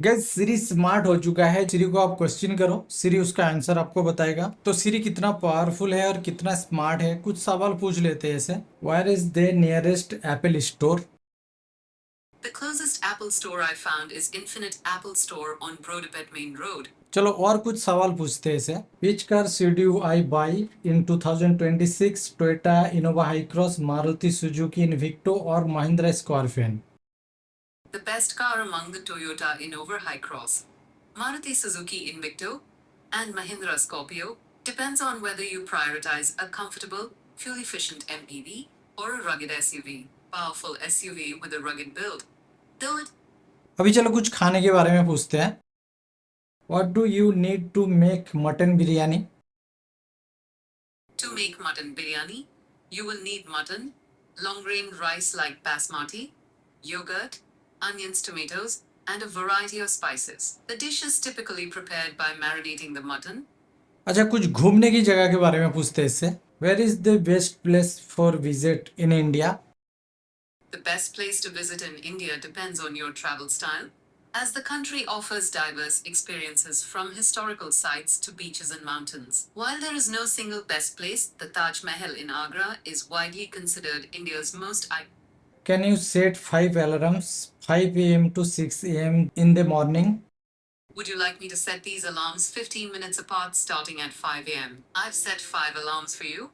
Gas सिरी smart हो चुका है। सिरी को आप क्वेश्चन करो, सिरी उसका आंसर आपको बताएगा। तो सिरी कितना पावरफुल है और कितना स्मार्ट है, कुछ सवाल पूछ लेते हैं ऐसे। Where is the nearest Apple store? The closest Apple store I found is Infinite Apple Store on Brodipet Main Road. चलो और कुछ सवाल पूछते हैं ऐसे। Which car should you I buy in 2026? Toyota Innova Hycross, Maruti Suzuki Invicto और Mahindra Scorpion? The best car among the Toyota Innova Hi-Cross, Maruti Suzuki Invicto, and Mahindra Scorpio depends on whether you prioritize a comfortable, fuel-efficient MPV or a rugged SUV. Powerful SUV with a rugged build. Do it. अभी चलो कुछ खाने के बारे में पूछते हैं। What do you need to make mutton biryani? To make mutton biryani, you will need mutton, long-grain rice like basmati, yogurt, onions, tomatoes, and a variety of spices. The dish is typically prepared by marinating the mutton. अच्छा, कुछ घूमने की जगह के बारे में पूछते हैं इससे। Where is the best place for visit in India? The best place to visit in India depends on your travel style, as the country offers diverse experiences from historical sites to beaches and mountains. While there is no single best place, the Taj Mahal in Agra is widely considered India's most iconic. Can you set 5 alarms, 5 a.m. to 6 a.m. in the morning? Would you like me to set these alarms 15 minutes apart starting at 5 a.m.? I've set 5 alarms for you,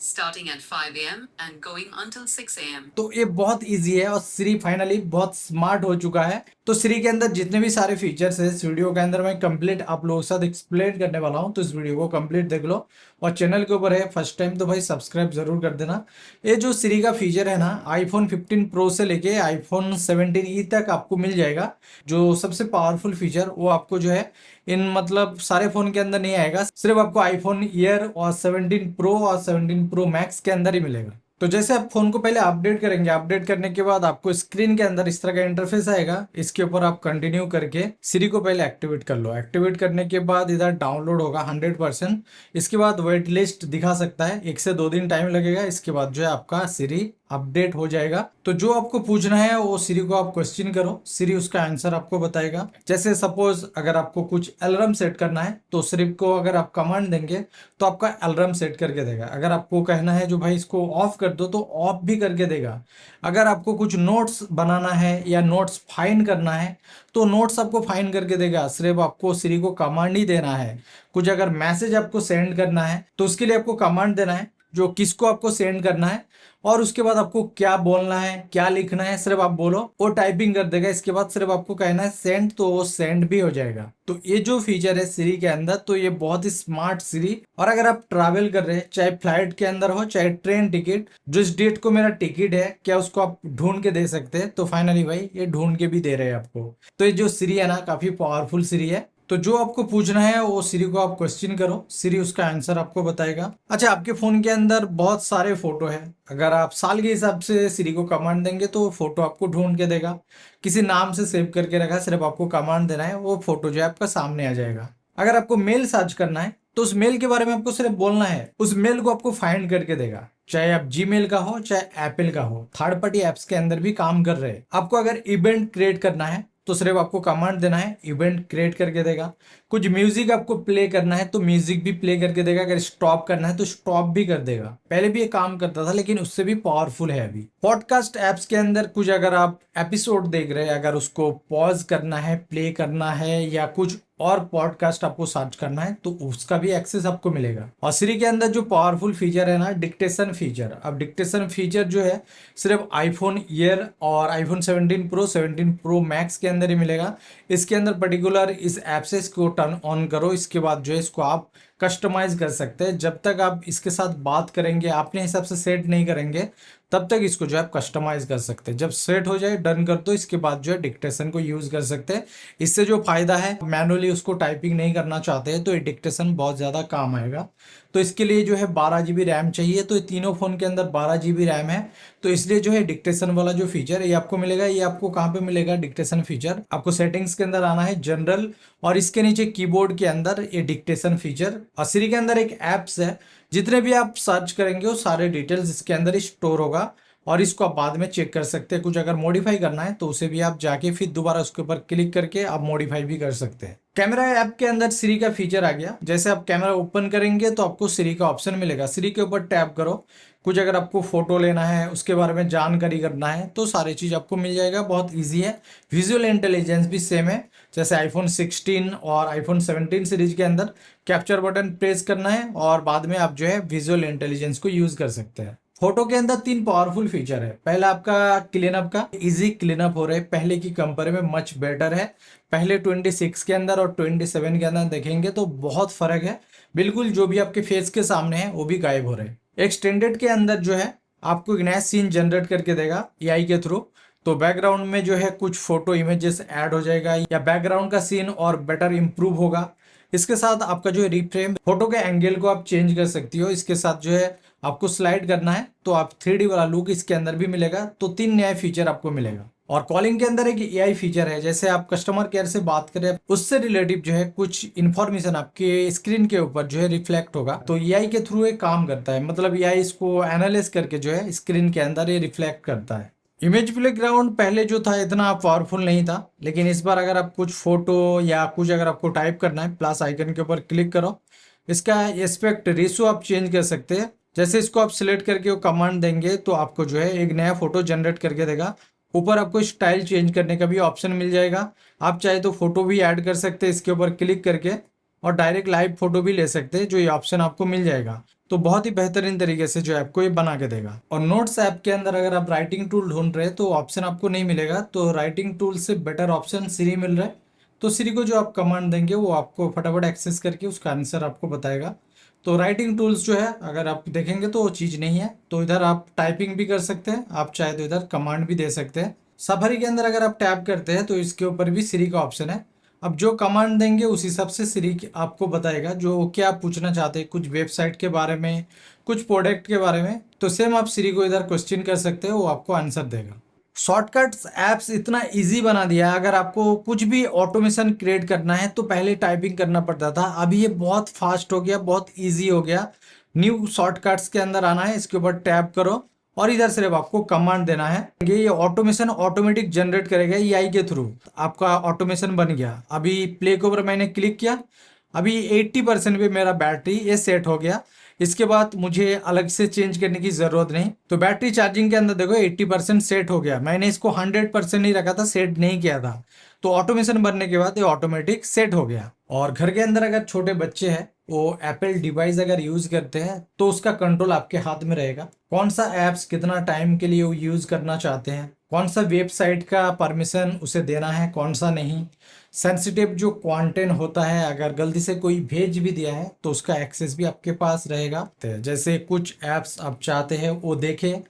starting at 5 a.m. and going until 6 a.m. तो ये बहुत easy है और Shri finally बहुत smart हो चुका है। तो श्री के अंदर जितने भी सारे फीचर्स है इस वीडियो के अंदर मैं कंप्लीट आप लोगों के साथ एक्सप्लेन करने वाला हूं। तो इस वीडियो को कंप्लीट देख लो और चैनल के ऊपर है फर्स्ट टाइम तो भाई सब्सक्राइब जरूर कर देना। ये जो श्री का फीचर है ना, आईफोन 15 प्रो से लेके आईफोन 17 तक आपको मिल जाएगा। जो सबसे पावरफुल फीचर वो आपको जो है इन मतलब सारे फोन के अंदर नहीं आएगा, सिर्फ आपको आईफोन ईयर और 17 प्रो और 17 प्रो मैक्स के अंदर ही मिलेगा। तो जैसे आप फोन को पहले अपडेट करेंगे, अपडेट करने के बाद आपको स्क्रीन के अंदर इस तरह का इंटरफेस आएगा। इसके ऊपर आप कंटिन्यू करके सिरी को पहले एक्टिवेट कर लो। एक्टिवेट करने के बाद इधर डाउनलोड होगा 100%। इसके बाद वेट लिस्ट दिखा सकता है, 1 से 2 दिन टाइम लगेगा। इसके बाद जो है आपका सिरी अपडेट हो जाएगा। तो जो आपको पूछना है वो सिरी को आप क्वेश्चन करो, सिरी उसका आंसर आपको बताएगा। जैसे सपोज अगर आपको कुछ अलार्म सेट करना है तो सिरी को अगर आप कमांड देंगे तो आपका अलार्म सेट करके देगा। अगर आपको कहना है जो भाई इसको ऑफ कर दो तो ऑफ भी करके देगा। अगर आपको कुछ नोट्स बनाना है या नोट्स फाइंड करना है तो नोट्स आपको फाइंड करके देगा। सिर्फ आपको सिरी को कमांड ही देना है। कुछ अगर मैसेज आपको सेंड करना है तो उसके लिए आपको कमांड देना है जो किसको आपको सेंड करना है और उसके बाद आपको क्या बोलना है, क्या लिखना है, सिर्फ आप बोलो, वो टाइपिंग कर देगा। इसके बाद सिर्फ आपको कहना है सेंड, तो वो सेंड भी हो जाएगा। तो ये जो फीचर है सिरी के अंदर, तो ये बहुत ही स्मार्ट सिरी। और अगर आप ट्रैवल कर रहे हैं, चाहे फ्लाइट के अंदर हो चाहे ट्रेन टिकट, जो इस डेट को मेरा टिकट है क्या उसको आप ढूंढ के दे सकते हैं। तो फाइनली भाई ये ढूंढ के भी दे रहे हैं आपको। तो ये जो सिरी है ना, काफी पावरफुल सिरी है। तो जो आपको पूछना है वो सिरी को आप क्वेश्चन करो, सिरी उसका आंसर आपको बताएगा। अच्छा, आपके फोन के अंदर बहुत सारे फोटो है। अगर आप साल के हिसाब से सिरी को कमांड देंगे तो फोटो आपको ढूंढ के देगा। किसी नाम से सेव करके रखा, सिर्फ आपको कमांड देना है, वो फोटो जो है आपका सामने आ जाएगा। अगर आपको मेल सर्च करना है तो उस मेल के बारे में आपको सिर्फ बोलना है, उस मेल को आपको फाइंड करके देगा। चाहे आप जीमेल का हो चाहे एप्पल का हो, थर्ड पार्टी एप्स के अंदर भी काम कर रहे हैं। आपको अगर इवेंट क्रिएट करना है तो सिर्फ आपको कमांड देना है, इवेंट क्रिएट करके देगा। कुछ म्यूजिक आपको प्ले करना है तो म्यूजिक भी प्ले करके देगा। अगर स्टॉप करना है तो स्टॉप भी कर देगा। पहले भी ये काम करता था लेकिन उससे भी पावरफुल है अभी। पॉडकास्ट एप्स के अंदर कुछ अगर आप एपिसोड देख रहे हैं, अगर उसको पॉज करना है, प्ले करना है या कुछ और पॉडकास्ट आपको सर्च करना है तो उसका भी एक्सेस आपको मिलेगा। और सिरी के अंदर जो पावरफुल फीचर है ना, डिक्टेशन फीचर। अब डिक्टेशन फीचर जो है सिर्फ आईफोन ईयर और आईफोन 17 प्रो 17 प्रो मैक्स के अंदर ही मिलेगा। इसके अंदर पर्टिकुलर इस ऐप से इसको टर्न ऑन करो। इसके बाद जो है इसको आप कस्टमाइज कर सकते हैं। जब तक आप इसके साथ बात करेंगे, अपने हिसाब से सेट नहीं करेंगे, तब तक इसको जो है आप कस्टमाइज कर सकते हैं। जब सेट हो जाए डन कर दो, इसके बाद जो है डिक्टेशन को यूज कर सकते हैं। इससे जो फायदा है, मैनुअली उसको टाइपिंग नहीं करना चाहते हैं तो ये डिक्टेशन बहुत ज्यादा काम आएगा। तो इसके लिए जो है 12 GB रैम चाहिए। तो ये तीनों फोन के अंदर 12 GB रैम है, तो इसलिए जो है डिक्टेशन वाला जो फीचर ये आपको मिलेगा। ये आपको कहाँ पे मिलेगा डिक्टेशन फीचर? आपको सेटिंग्स के अंदर आना है, जनरल, और इसके नीचे कीबोर्ड के अंदर ये डिक्टेशन फीचर। और सिरी के अंदर एक एप्स है, जितने भी आप सर्च करेंगे वो सारे डिटेल्स इसके अंदर ही स्टोर होगा और इसको आप बाद में चेक कर सकते हैं। कुछ अगर मॉडिफाई करना है तो उसे भी आप जाके फिर दोबारा उसके ऊपर क्लिक करके आप मॉडिफाई भी कर सकते हैं। कैमरा ऐप के अंदर सिरी का फीचर आ गया। जैसे आप कैमरा ओपन करेंगे तो आपको सिरी का ऑप्शन मिलेगा। सिरी के ऊपर टैप करो, कुछ अगर आपको फोटो लेना है, उसके बारे में जानकारी करना है तो सारी चीज आपको मिल जाएगा। बहुत ईजी है। विजुअल इंटेलिजेंस भी सेम है, जैसे आईफोन 16 और आईफोन 17 सीरीज के अंदर कैप्चर बटन प्रेस करना है और बाद में आप जो है विजुअल इंटेलिजेंस को यूज कर सकते हैं। फोटो के अंदर 3 पावरफुल फीचर है। पहला आपका क्लीनअप का, इजी क्लीनअप हो रहा है, पहले की कंपेयर में मच बेटर है। पहले 26 के अंदर और 27 के अंदर देखेंगे तो बहुत फर्क है। बिल्कुल जो भी आपके फेस के सामने है वो भी गायब हो रहे हैं। एक्सटेंडेड के अंदर जो है आपको एक नया सीन जनरेट करके देगा एआई के थ्रू। तो बैकग्राउंड में जो है कुछ फोटो इमेजेस ऐड हो जाएगा या बैकग्राउंड का सीन और बेटर इंप्रूव होगा। इसके साथ आपका जो है रिफ्रेम, फोटो के एंगल को आप चेंज कर सकती हो। इसके साथ जो है आपको स्लाइड करना है तो आप 3D वाला लुक इसके अंदर भी मिलेगा। तो 3 नए फीचर आपको मिलेगा। और कॉलिंग के अंदर एक एआई फीचर है, जैसे आप कस्टमर केयर से बात करें उससे रिलेटिव जो है कुछ इन्फॉर्मेशन आपके स्क्रीन के ऊपर जो है रिफ्लेक्ट होगा। तो एआई के थ्रू ये काम करता है, मतलब एआई इसको एनालाइज करके जो है स्क्रीन के अंदर ये रिफ्लेक्ट करता है। इमेज प्लेग्राउंड पहले जो था इतना पावरफुल नहीं था, लेकिन इस बार अगर आप कुछ फोटो या कुछ अगर आपको टाइप करना है, प्लस आइकन के ऊपर क्लिक करो, इसका एस्पेक्ट रेशियो आप चेंज कर सकते हैं। जैसे इसको आप सिलेक्ट करके वो कमांड देंगे तो आपको जो है एक नया फोटो जनरेट करके देगा। ऊपर आपको स्टाइल चेंज करने का भी ऑप्शन मिल जाएगा। आप चाहे तो फोटो भी ऐड कर सकते हैं इसके ऊपर क्लिक करके, और डायरेक्ट लाइव फोटो भी ले सकते हैं, जो ये ऑप्शन आपको मिल जाएगा। तो बहुत ही बेहतरीन तरीके से जो आपको ये बना के देगा। और नोट्स ऐप के अंदर अगर आप राइटिंग टूल ढूंढ रहे हैं तो ऑप्शन आपको नहीं मिलेगा। तो राइटिंग टूल से बेटर ऑप्शन सिरी मिल रहा है। तो सिरी को जो आप कमांड देंगे वो आपको फटाफट एक्सेस करके उसका आंसर आपको बताएगा। तो राइटिंग टूल्स जो है अगर आप देखेंगे तो वो चीज़ नहीं है। तो इधर आप टाइपिंग भी कर सकते हैं, आप चाहे तो इधर कमांड भी दे सकते हैं। सफारी के अंदर अगर आप टैप करते हैं तो इसके ऊपर भी सिरी का ऑप्शन है। अब जो कमांड देंगे उस हिसाब से सिरी आपको बताएगा जो क्या आप पूछना चाहते हैं, कुछ वेबसाइट के बारे में, कुछ प्रोडक्ट के बारे में। तो सेम आप सिरी को इधर क्वेश्चन कर सकते हो, वो आपको आंसर देगा। शॉर्टकट्स ऐप्स इतना इजी बना दिया है। अगर आपको कुछ भी ऑटोमेशन क्रिएट करना है तो पहले टाइपिंग करना पड़ता था, अभी ये बहुत फास्ट हो गया, बहुत इजी हो गया। न्यू शॉर्टकट्स के अंदर आना है, इसके ऊपर टैप करो और इधर सिर्फ आपको कमांड देना है। ये ऑटोमेशन ऑटोमेटिक जनरेट करेगा एआई के थ्रू। आपका ऑटोमेशन बन गया। अभी प्ले के ऊपर मैंने क्लिक किया, अभी 80% पे मेरा बैटरी ये सेट हो गया। इसके बाद मुझे अलग से चेंज करने की जरूरत नहीं। तो बैटरी चार्जिंग के अंदर देखो 80% सेट हो गया। मैंने इसको 100% नहीं रखा था, सेट नहीं किया था। तो ऑटोमेशन बनने के बाद ये ऑटोमेटिक सेट हो गया। और घर के अंदर अगर छोटे बच्चे हैं वो एप्पल डिवाइस अगर यूज करते हैं तो उसका कंट्रोल आपके हाथ में रहेगा। कौन सा एप्स कितना टाइम के लिए वो यूज करना चाहते हैं, कौन सा वेबसाइट का परमिशन उसे देना है, कौन सा नहीं, सेंसिटिव जो कंटेंट होता है अगर गलती से कोई भेज भी दिया है तो उसका एक्सेस भी आपके पास रहेगा। तो जैसे कुछ ऐप्स आप चाहते हैं वो देखें,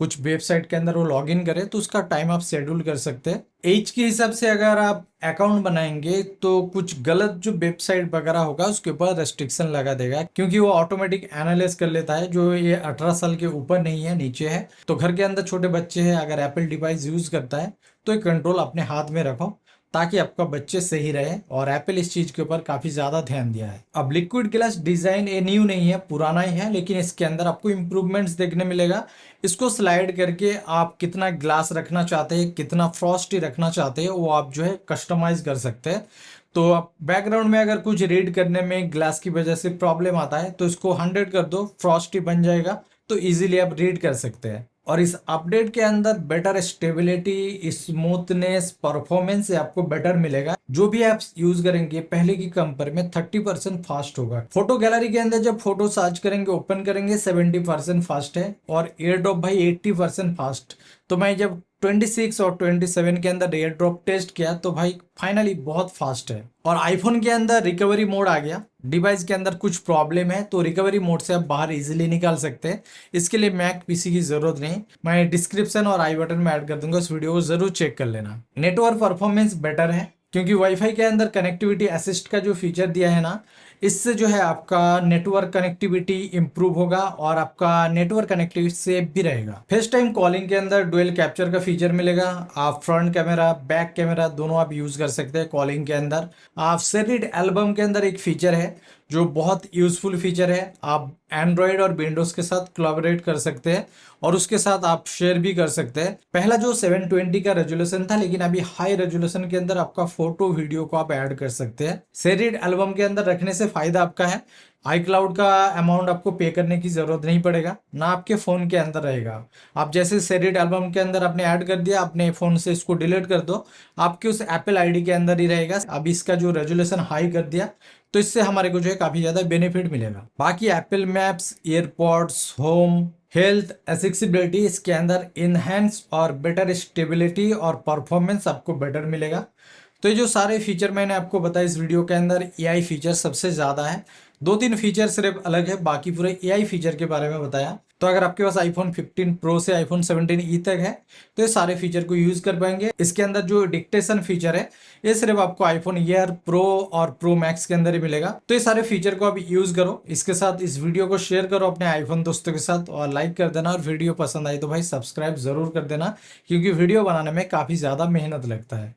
कुछ वेबसाइट के अंदर वो लॉगिन करे तो उसका टाइम आप शेड्यूल कर सकते हैं। एज के हिसाब से अगर आप अकाउंट बनाएंगे तो कुछ गलत जो वेबसाइट वगैरह होगा उसके ऊपर रेस्ट्रिक्शन लगा देगा, क्योंकि वो ऑटोमेटिक एनालाइज कर लेता है जो ये 18 साल के ऊपर नहीं है, नीचे है। तो घर के अंदर छोटे बच्चे हैं अगर एप्पल डिवाइस यूज करता है तो ये कंट्रोल अपने हाथ में रखो ताकि आपका बच्चे सही रहे। और एप्पल इस चीज के ऊपर काफी ज्यादा ध्यान दिया है। अब लिक्विड ग्लास डिजाइन ये न्यू नहीं है, पुराना ही है, लेकिन इसके अंदर आपको इंप्रूवमेंट्स देखने मिलेगा। इसको स्लाइड करके आप कितना ग्लास रखना चाहते हैं, कितना फ्रॉस्टी रखना चाहते हैं वो आप जो है कस्टमाइज कर सकते हैं। तो आप बैकग्राउंड में अगर कुछ रीड करने में ग्लास की वजह से प्रॉब्लम आता है तो इसको 100 कर दो, फ्रॉस्टी बन जाएगा, तो इजीली आप रीड कर सकते हैं। और इस अपडेट के अंदर बेटर स्टेबिलिटी, स्मूथनेस, परफॉर्मेंस आपको बेटर मिलेगा। जो भी ऐप्स यूज करेंगे पहले की कंपेयर में 30% फास्ट होगा। फोटो गैलरी के अंदर जब फोटो सर्च करेंगे, ओपन करेंगे, 70% फास्ट है। और एयर ड्रॉप भाई 80% फास्ट। तो मैं जब 26 और 27 के अंदर एयर ड्रॉप टेस्ट किया तो भाई फाइनली बहुत फास्ट है। और आईफोन के अंदर रिकवरी मोड आ गया। डिवाइस के अंदर कुछ प्रॉब्लम है तो रिकवरी मोड से आप बाहर इजीली निकाल सकते हैं। इसके लिए मैक पीसी की जरूरत नहीं, मैं डिस्क्रिप्शन और आई बटन में ऐड कर दूंगा, उस वीडियो को जरूर चेक कर लेना। नेटवर्क परफॉर्मेंस बेटर है क्योंकि वाईफाई के अंदर कनेक्टिविटी असिस्ट का जो फीचर दिया है ना, इससे जो है आपका नेटवर्क कनेक्टिविटी इंप्रूव होगा और आपका नेटवर्क कनेक्टिविटी सेफ भी रहेगा। फेस टाइम कॉलिंग के अंदर डुअल कैप्चर का फीचर मिलेगा। आप फ्रंट कैमरा बैक कैमरा दोनों आप यूज कर सकते हैं कॉलिंग के अंदर। आप सेरिड एल्बम के अंदर एक फीचर है जो बहुत यूजफुल फीचर है। आप एंड्रॉयड और विंडोज के साथ कोलैबोरेट कर सकते हैं और उसके साथ आप शेयर भी कर सकते हैं। पहला जो 720 का रेजोल्यूशन था, लेकिन अभी हाई रेजोल्यूशन के अंदर आपका फोटो वीडियो को आप ऐड कर सकते हैं। सेरिड एल्बम के अंदर रखने से फायदा आपका है, iCloud का अमाउंट आपको पे करने की जरूरत नहीं पड़ेगा, ना आपके फोन के अंदर रहेगा। आप जैसे सेरिड एल्बम के अंदर आपने ऐड कर दिया, अपने फोन से इसको डिलीट कर दो, आपके उस एप्पल आईडी के अंदर ही रहेगा। अब इसका जो रेजोल्यूशन हाई कर दिया तो इससे हमारे को जो है काफी ज्यादा बेनिफिट मिलेगा। बाकी Apple maps, AirPods, home, health, accessibility, इसके अंदर इनहेंस और बेटर स्टेबिलिटी और परफॉर्मेंस आपको बेटर मिलेगा। तो ये जो सारे फीचर मैंने आपको बताया इस वीडियो के अंदर, एआई फीचर सबसे ज़्यादा है। 2-3 फीचर सिर्फ अलग है, बाकी पूरे एआई फीचर के बारे में बताया। तो अगर आपके पास आईफोन 15 प्रो से आईफोन 17 तक है तो ये सारे फीचर को यूज़ कर पाएंगे। इसके अंदर जो डिक्टेशन फीचर है ये सिर्फ आपको आईफोन एयर प्रो और प्रो मैक्स के अंदर ही मिलेगा। तो ये सारे फीचर को आप यूज़ करो। इसके साथ इस वीडियो को शेयर करो अपने आईफोन दोस्तों के साथ और लाइक कर देना। और वीडियो पसंद आई तो भाई सब्सक्राइब ज़रूर कर देना, क्योंकि वीडियो बनाने में काफ़ी ज़्यादा मेहनत लगता है।